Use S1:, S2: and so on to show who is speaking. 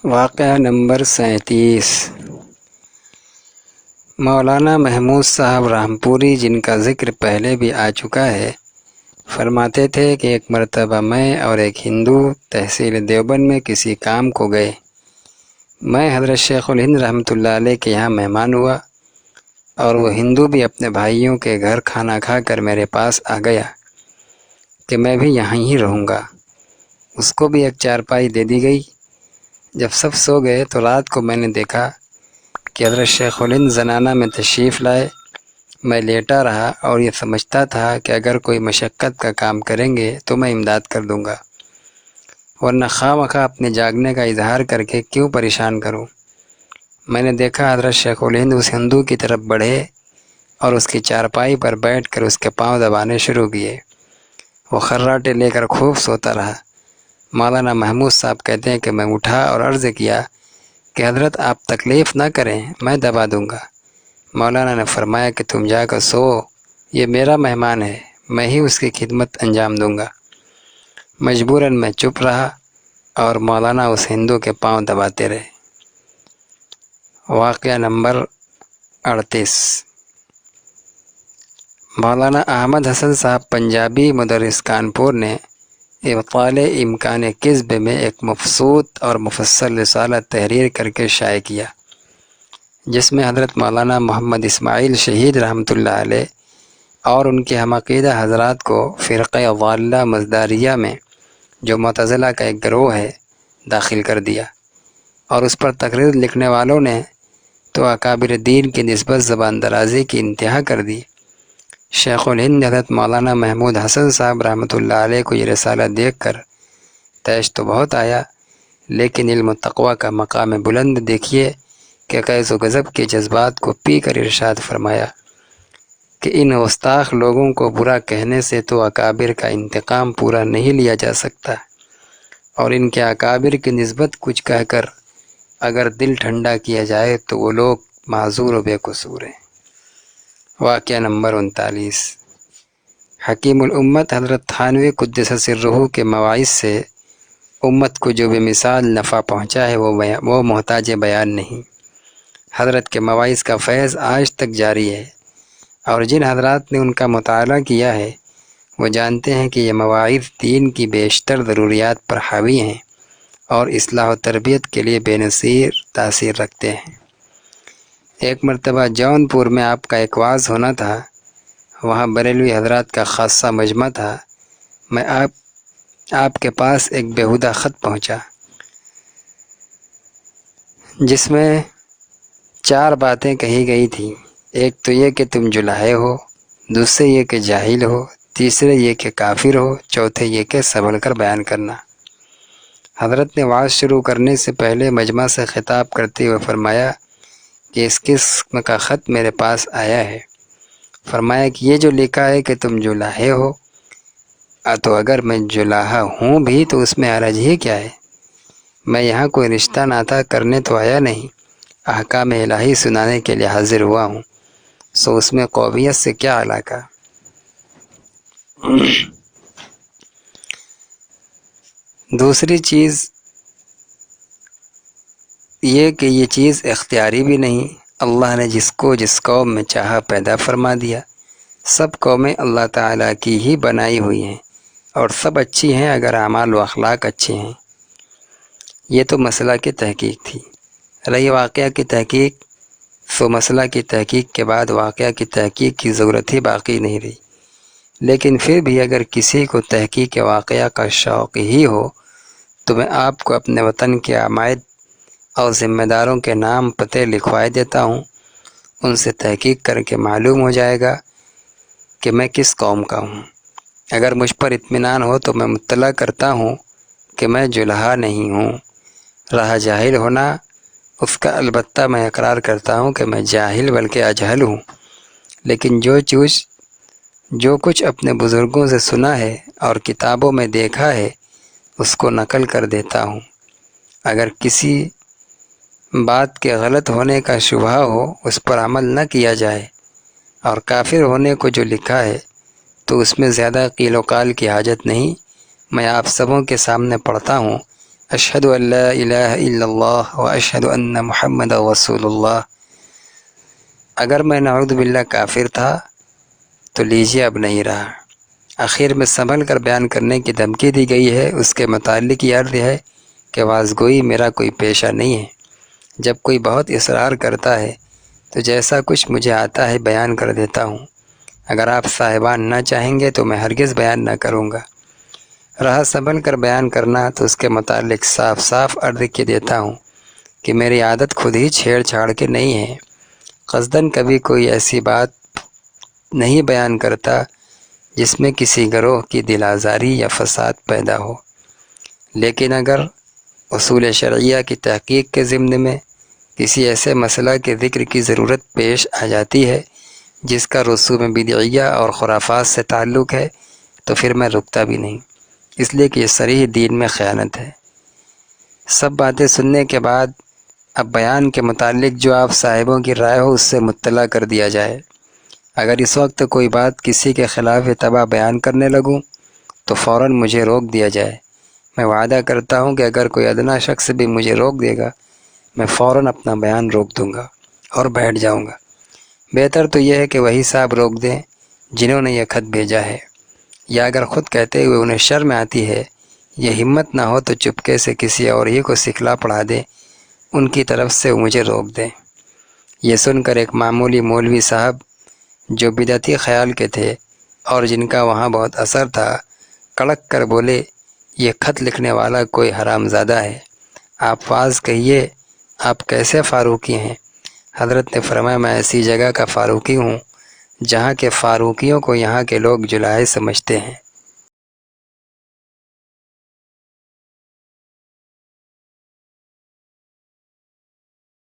S1: واقعہ نمبر 37۔ مولانا محمود صاحب رحمپوری، جن کا ذکر پہلے بھی آ چکا ہے، فرماتے تھے کہ ایک مرتبہ میں اور ایک ہندو تحصیل دیوبند میں کسی کام کو گئے۔ میں حضرت شیخ الہند رحمۃ اللہ علیہ کے یہاں مہمان ہوا اور وہ ہندو بھی اپنے بھائیوں کے گھر کھانا کھا کر میرے پاس آ گیا کہ میں بھی یہاں ہی رہوں گا۔ اس کو بھی ایک چارپائی دے دی گئی۔ جب سب سو گئے تو رات کو میں نے دیکھا کہ حضرت شیخ الہند زنانہ میں تشریف لائے۔ میں لیٹا رہا اور یہ سمجھتا تھا کہ اگر کوئی مشقت کا کام کریں گے تو میں امداد کر دوں گا، ورنہ خواہ مخواہ اپنے جاگنے کا اظہار کر کے کیوں پریشان کروں۔ میں نے دیکھا حضرت شیخ الہند اس ہندو کی طرف بڑھے اور اس کی چارپائی پر بیٹھ کر اس کے پاؤں دبانے شروع کیے۔ وہ خراٹے لے کر خوب سوتا رہا۔ مولانا محمود صاحب کہتے ہیں کہ میں اٹھا اور عرض کیا کہ حضرت آپ تکلیف نہ کریں، میں دبا دوں گا۔ مولانا نے فرمایا کہ تم جا کر سو، یہ میرا مہمان ہے، میں ہی اس کی خدمت انجام دوں گا۔ مجبوراً میں چپ رہا اور مولانا اس ہندو کے پاؤں دباتے رہے۔ واقعہ نمبر 38۔ مولانا احمد حسن صاحب پنجابی مدرس کانپور نے ابطال امکان کذب میں ایک مبسوط اور مفصل رسالہ تحریر کر کے شائع کیا، جس میں حضرت مولانا محمد اسماعیل شہید رحمۃ اللہ علیہ اور ان کے ہم عقیدہ حضرات کو فرقہ ضالہ مزداریہ میں، جو معتزلہ کا ایک گروہ ہے، داخل کر دیا، اور اس پر تقریر لکھنے والوں نے تو اکابر دین کی نسبت زبان درازی کی انتہا کر دی۔ شیخ الہند حضرت مولانا محمود حسن صاحب رحمۃ اللہ علیہ کو یہ رسالہ دیکھ کر طیش تو بہت آیا، لیکن علم و تقوی کا مقام بلند دیکھیے کہ قیس و غضب کے جذبات کو پی کر ارشاد فرمایا کہ ان گستاخ لوگوں کو برا کہنے سے تو اکابر کا انتقام پورا نہیں لیا جا سکتا، اور ان کے اکابر کی نسبت کچھ کہہ کر اگر دل ٹھنڈا کیا جائے تو وہ لوگ معذور و بے قصور ہیں۔ واقعہ نمبر 39۔ حکیم الامت حضرت تھانوی قدس سرہ کے مواعظ سے امت کو جو بے مثال نفع پہنچا ہے وہ محتاج بیان نہیں۔ حضرت کے مواعظ کا فیض آج تک جاری ہے، اور جن حضرات نے ان کا مطالعہ کیا ہے وہ جانتے ہیں کہ یہ مواعظ دین کی بیشتر ضروریات پر حاوی ہیں اور اصلاح و تربیت کے لیے بے نظیر تاثیر رکھتے ہیں۔ ایک مرتبہ جون پور میں آپ کا ایک وعظ ہونا تھا، وہاں بریلوی حضرات کا خاصہ مجمع تھا۔ میں آپ کے پاس ایک بیہودہ خط پہنچا جس میں 4 باتیں کہی گئی تھیں۔ ایک تو یہ کہ تم جلاہے ہو، دوسرے یہ کہ جاہل ہو، تیسرے یہ کہ کافر ہو، چوتھے یہ کہ سنبھل کر بیان کرنا۔ حضرت نے وعظ شروع کرنے سے پہلے مجمع سے خطاب کرتے ہوئے فرمایا کہ اس قسم کا خط میرے پاس آیا ہے۔ فرمایا کہ یہ جو لکھا ہے کہ تم جلاہے ہو، تو اگر میں جلاہا ہوں بھی تو اس میں حرج ہی کیا ہے؟ میں یہاں کوئی رشتہ ناتا کرنے تو آیا نہیں، احکام الہی سنانے کے لیے حاضر ہوا ہوں، سو اس میں قومیت سے کیا علاقہ؟ دوسری چیز یہ کہ یہ چیز اختیاری بھی نہیں، اللہ نے جس کو جس قوم میں چاہا پیدا فرما دیا۔ سب قومیں اللہ تعالیٰ کی ہی بنائی ہوئی ہیں اور سب اچھی ہیں اگر اعمال و اخلاق اچھے ہیں۔ یہ تو مسئلہ کی تحقیق تھی۔ رہی واقعہ کی تحقیق، سو مسئلہ کی تحقیق کے بعد واقعہ کی تحقیق کی ضرورت ہی باقی نہیں رہی۔ لیکن پھر بھی اگر کسی کو تحقیق واقعہ کا شوق ہی ہو تو میں آپ کو اپنے وطن کے عمائد اور ذمہ داروں کے نام پتے لکھوائے دیتا ہوں، ان سے تحقیق کر کے معلوم ہو جائے گا کہ میں کس قوم کا ہوں۔ اگر مجھ پر اطمینان ہو تو میں مطلع کرتا ہوں کہ میں جلہا نہیں ہوں۔ رہا جاہل ہونا، اس کا البتہ میں اقرار کرتا ہوں کہ میں جاہل بلکہ اجہل ہوں، لیکن جو کچھ اپنے بزرگوں سے سنا ہے اور کتابوں میں دیکھا ہے اس کو نقل کر دیتا ہوں۔ اگر کسی بات کے غلط ہونے کا شبہ ہو اس پر عمل نہ کیا جائے، اور کافر ہونے کو جو لکھا ہے تو اس میں زیادہ قیل و قال کی حاجت نہیں۔ میں آپ سبوں کے سامنے پڑھتا ہوں، اشہد ان لا الہ الا اللہ و اشہد ان محمد رسول اللہ۔ اگر میں نعوذ باللہ کافر تھا تو لیجیے اب نہیں رہا۔ آخر میں سنبھل کر بیان کرنے کی دھمکی دی گئی ہے۔ اس کے متعلق یہ عرض ہے کہ وازگوئی میرا کوئی پیشہ نہیں ہے۔ جب کوئی بہت اصرار کرتا ہے تو جیسا کچھ مجھے آتا ہے بیان کر دیتا ہوں۔ اگر آپ صاحبان نہ چاہیں گے تو میں ہرگز بیان نہ کروں گا۔ رہا سنبھل کر بیان کرنا تو اس کے متعلق صاف صاف عرض کے دیتا ہوں کہ میری عادت خود ہی چھیڑ چھاڑ کے نہیں ہے۔ قصداً کبھی کوئی ایسی بات نہیں بیان کرتا جس میں کسی گروہ کی دل آزاری یا فساد پیدا ہو، لیکن اگر اصول شرعیہ کی تحقیق کے ضمن میں کسی ایسے مسئلہ کے ذکر کی ضرورت پیش آ جاتی ہے جس کا رسوم بدعیہ اور خرافات سے تعلق ہے تو پھر میں رکتا بھی نہیں، اس لیے کہ یہ صریح دین میں خیانت ہے۔ سب باتیں سننے کے بعد اب بیان کے متعلق جو آپ صاحبوں کی رائے ہو اس سے مطلع کر دیا جائے۔ اگر اس وقت کوئی بات کسی کے خلاف تباہ بیان کرنے لگوں تو فوراً مجھے روک دیا جائے۔ میں وعدہ کرتا ہوں کہ اگر کوئی ادنا شخص بھی مجھے روک دے گا میں فوراً اپنا بیان روک دوں گا اور بیٹھ جاؤں گا۔ بہتر تو یہ ہے کہ وہی صاحب روک دیں جنہوں نے یہ خط بھیجا ہے، یا اگر خود کہتے ہوئے انہیں شرم آتی ہے، یہ ہمت نہ ہو تو چپکے سے کسی اور ہی کو سکھلا پڑھا دیں، ان کی طرف سے مجھے روک دیں۔ یہ سن کر ایک معمولی مولوی صاحب جو بدعتی خیال کے تھے اور جن کا وہاں بہت اثر تھا، کڑک کر بولے، یہ خط لکھنے والا کوئی حرام زادہ ہے، آپ واز کہیے، آپ کیسے فاروقی ہیں؟ حضرت نے فرمایا، میں ایسی جگہ کا فاروقی ہوں جہاں کے فاروقیوں کو یہاں کے لوگ جلاہے سمجھتے ہیں۔